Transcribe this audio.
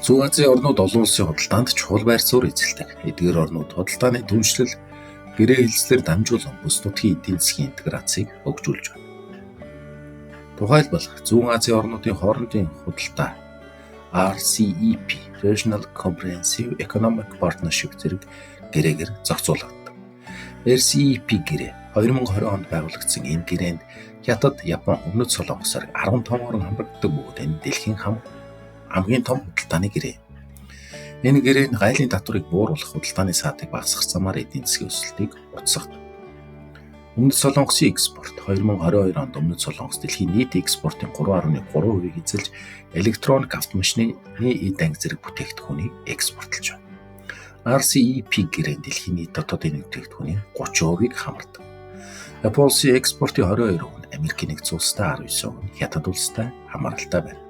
Зүүн Азийн орнууд олон улсын худалдаанд чухал байр суурь эзэлдэг. Эдгээр орнууд худалдааны түншлэл, гэрээ хэлцлэр дамжуулан бүс нутгийн эдийн засгийн интеграцийг хөгжүүлж байна. Тухайлбал Зүүн Азийн орнуудын хоорондын худалдаа RCEP (Regional Comprehensive Economic Partnership) зэрэг гэрээгээр зохицуулагдав. RCEP гэрээ 2020 онд байгуулагдсан энэ гэрээнд Хятад, Япон, Өмнөд Солонгос зэрэг 15 орн хамрагддаг бөгөөд энэ дэлхийн хамгийн том худалдааны гэрээ. Энэ гэрээ нь гайлын татварыг бууруулах, худалдааны саадыг багасгах замаар эдийн засгийн өсөлтийг утсагдаг. Өмнөд Солонгосын экспорт 2022 онд Өмнөд Солонгос дэлхийн нийт экспортын 3.3%-ийг эзэлж, электроник автомашины эд анги зэрэг бүтээгдэхүүнийг экспортлж байна. RCEP гэрээ дэлхийн нийт дотоодын бүтээгдэхүүний 30%-ийг хамардаг. Япон улсын экспортын 22%, Америкийн нэгдсэн улстай 19%, Хятад улстай хамааралтай байна.